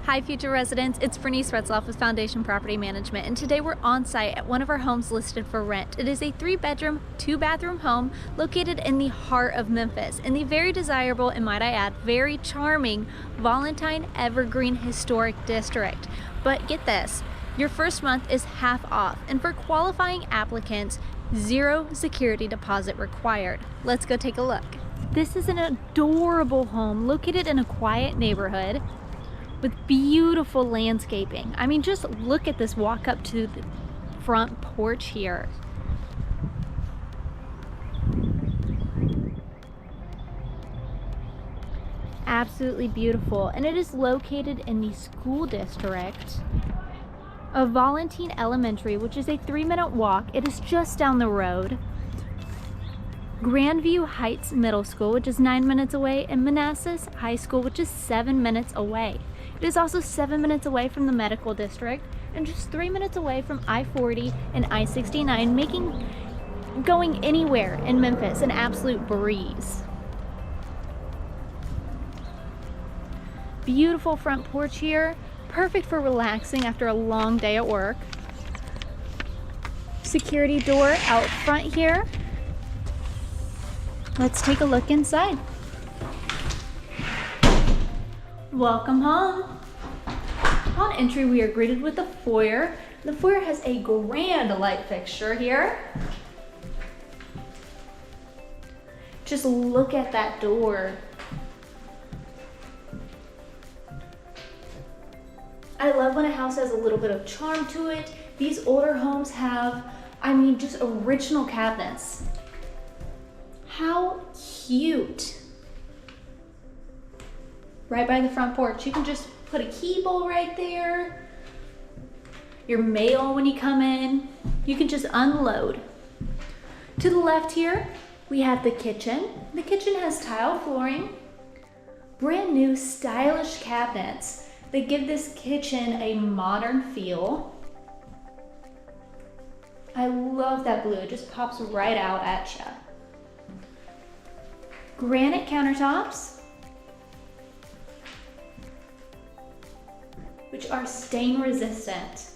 Hi future residents, it's Bernice Retzloff with Foundation Property Management, and today we're on site at one of our homes listed for rent. It is a 3-bedroom, 2-bathroom home located in the heart of Memphis in the very desirable, and might I add, very charming Valentine Evergreen Historic District. But get this, your first month is half off, and for qualifying applicants, 0 security deposit required. Let's go take a look. This is an adorable home located in a quiet neighborhood with beautiful landscaping. I mean, just look at this walk up to the front porch here. Absolutely beautiful. And it is located in the school district of Valentine Elementary, which is a 3-minute walk. It is just down the road. Grandview Heights Middle School, which is 9 minutes away, and Manassas High School, which is 7 minutes away. It is also 7 minutes away from the medical district and just 3 minutes away from I-40 and I-69, making going anywhere in Memphis an absolute breeze. Beautiful front porch here, perfect for relaxing after a long day at work. Security door out front here. Let's take a look inside. Welcome home. Upon entry, we are greeted with the foyer. The foyer has a grand light fixture here. Just look at that door. I love when a house has a little bit of charm to it. These older homes have, I mean, just original cabinets. How cute. Right by the front porch. You can just put a key bowl right there. Your mail when you come in. You can just unload. To the left here, we have the kitchen. The kitchen has tile flooring. Brand new stylish cabinets that give this kitchen a modern feel. I love that blue. It just pops right out at you. Granite countertops, which are stain resistant.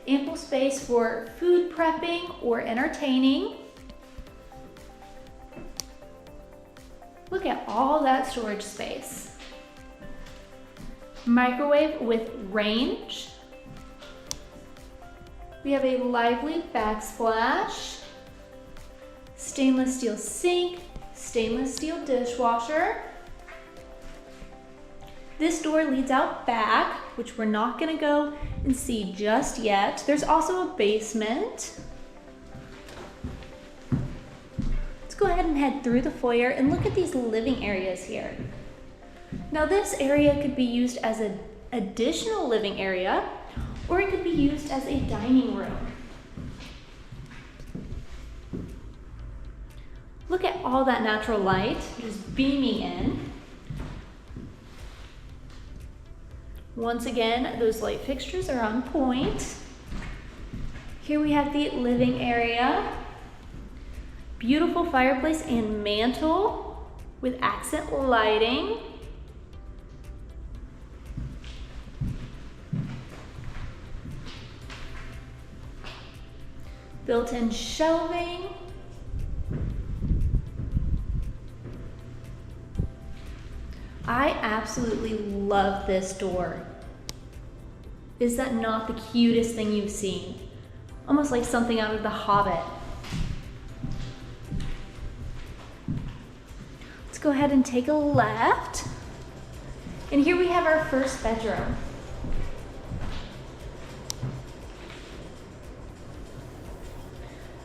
Ample space for food prepping or entertaining. Look at all that storage space. Microwave with range. We have a lively backsplash. Stainless steel sink, stainless steel dishwasher. This door leads out back, which we're not gonna go and see just yet. There's also a basement. Let's go ahead and head through the foyer and look at these living areas here. Now this area could be used as an additional living area, or it could be used as a dining room. Look at all that natural light just beaming in. Once again, those light fixtures are on point. Here we have the living area. Beautiful fireplace and mantle with accent lighting. Built-in shelving. I absolutely love this door. Is that not the cutest thing you've seen? Almost like something out of The Hobbit. Let's go ahead and take a left. And here we have our first bedroom.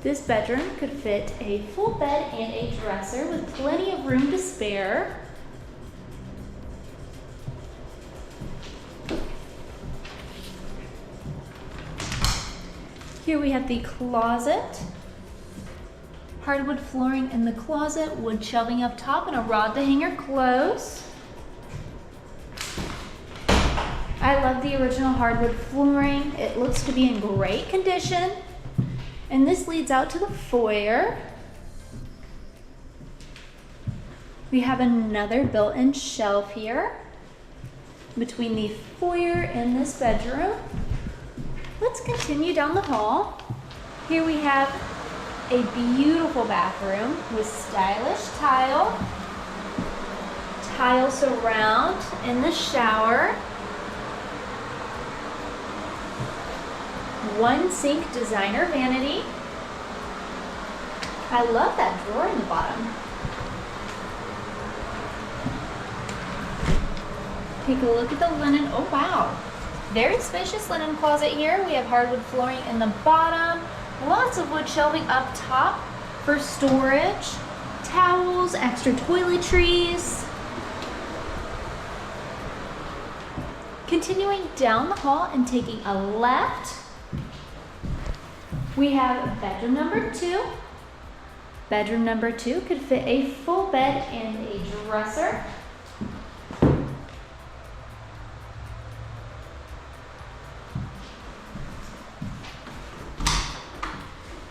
This bedroom could fit a full bed and a dresser with plenty of room to spare. Here we have the closet. Hardwood flooring in the closet, wood shelving up top, and a rod to hang your clothes. I love the original hardwood flooring. It looks to be in great condition. And this leads out to the foyer. We have another built-in shelf here. between the foyer and this bedroom. Let's continue down the hall. Here we have a beautiful bathroom with stylish tile surround in the shower. One sink designer vanity. I love that drawer in the bottom. Take a look at the linen. Oh wow. Very spacious linen closet here. We have hardwood flooring in the bottom. Lots of wood shelving up top for storage. Towels, extra toiletries. Continuing down the hall and taking a left, we have bedroom number 2. Bedroom number 2 could fit a full bed and a dresser.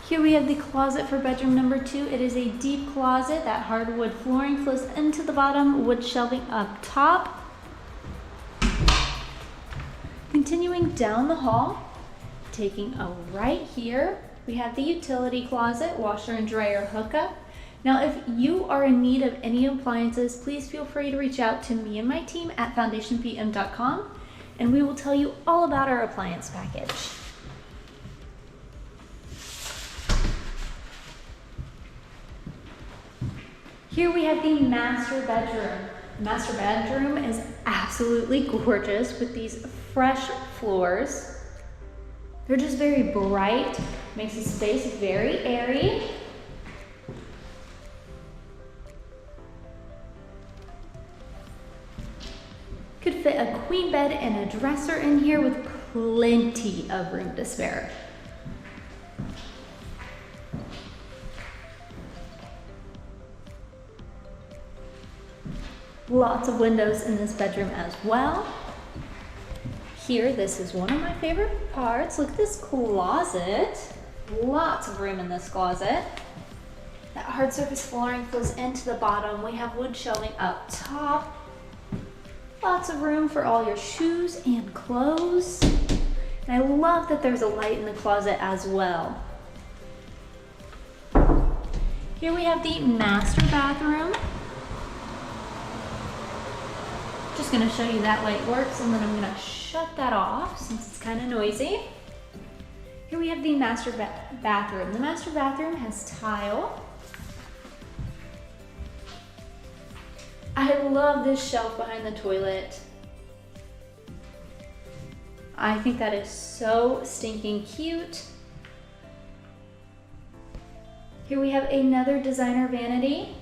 Here we have the closet for bedroom number 2. It is a deep closet. That hardwood flooring flows into the bottom, wood shelving up top. Continuing down the hall, taking a right here, we have the utility closet, washer and dryer hookup. Now, if you are in need of any appliances, please feel free to reach out to me and my team at FoundationPM.com, and we will tell you all about our appliance package. Here we have the master bedroom. The master bedroom is absolutely gorgeous with these fresh floors. They're just very bright, makes the space very airy. Could fit a queen bed and a dresser in here with plenty of room to spare. Lots of windows in this bedroom as well. Here, this is one of my favorite parts. Look at this closet. Lots of room in this closet. That hard surface flooring flows into the bottom. We have wood shelving up top. Lots of room for all your shoes and clothes. And I love that there's a light in the closet as well. Here we have the master bathroom. Just gonna show you that light works, and then I'm gonna shut that off since it's kind of noisy. Here we have the master bathroom. The master bathroom has tile. I love this shelf behind the toilet. I think that is so stinking cute. Here we have another designer vanity.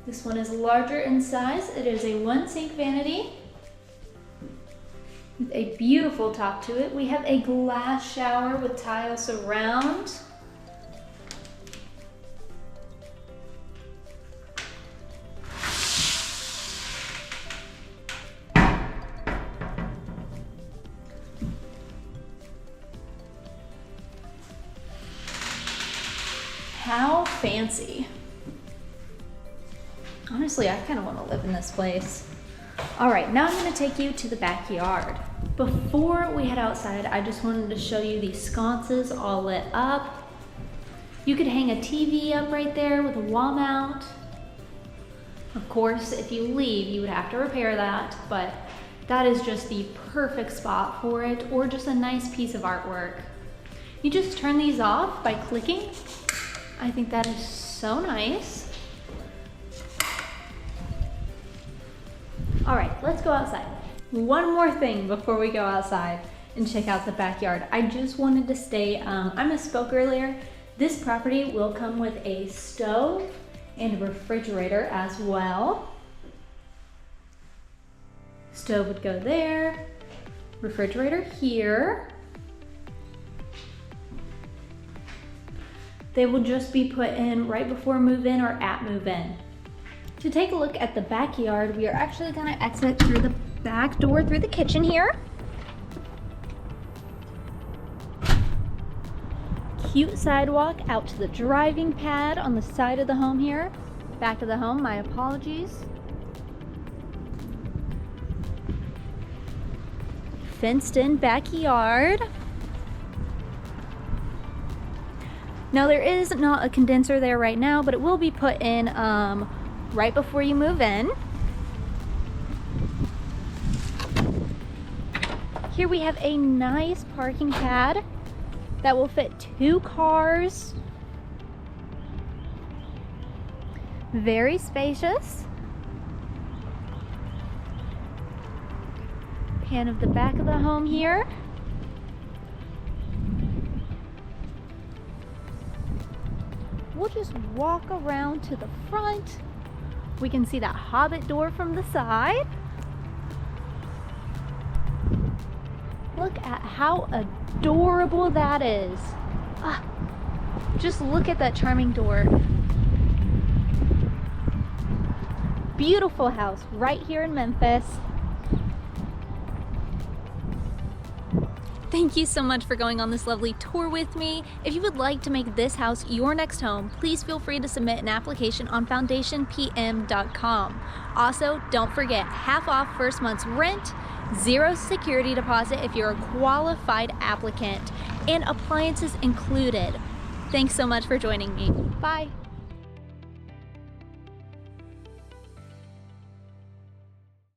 This one is larger in size. It is a 1 sink vanity with a beautiful top to it. We have a glass shower with tile surround. How fancy. Honestly, I kind of want to live in this place. All right, now I'm going to take you to the backyard. Before we head outside, I just wanted to show you these sconces all lit up. You could hang a TV up right there with a wall mount. Of course, if you leave, you would have to repair that, but that is just the perfect spot for it, or just a nice piece of artwork. You just turn these off by clicking. I think that is so nice. All right, let's go outside. One more thing before we go outside and check out the backyard. I just wanted to say, I misspoke earlier. This property will come with a stove and a refrigerator as well. Stove would go there, refrigerator here. They will just be put in right before move-in or at move-in. To take a look at the backyard, we are actually going to exit through the back door through the kitchen here. Cute sidewalk out to the driving pad on the side of the home here. Back of the home, my apologies. fenced in backyard. Now there is not a condenser there right now, but it will be put in right before you move in. Here we have a nice parking pad that will fit 2 cars. Very spacious. Pan of the back of the home here. We'll just walk around to the front. We can see that hobbit door from the side. Look at how adorable that is. Just look at that charming door. Beautiful house right here in Memphis. Thank you so much for going on this lovely tour with me. If you would like to make this house your next home, please feel free to submit an application on FoundationPM.com. Also, don't forget, half off first month's rent, 0 security deposit if you're a qualified applicant, and appliances included. Thanks so much for joining me. Bye.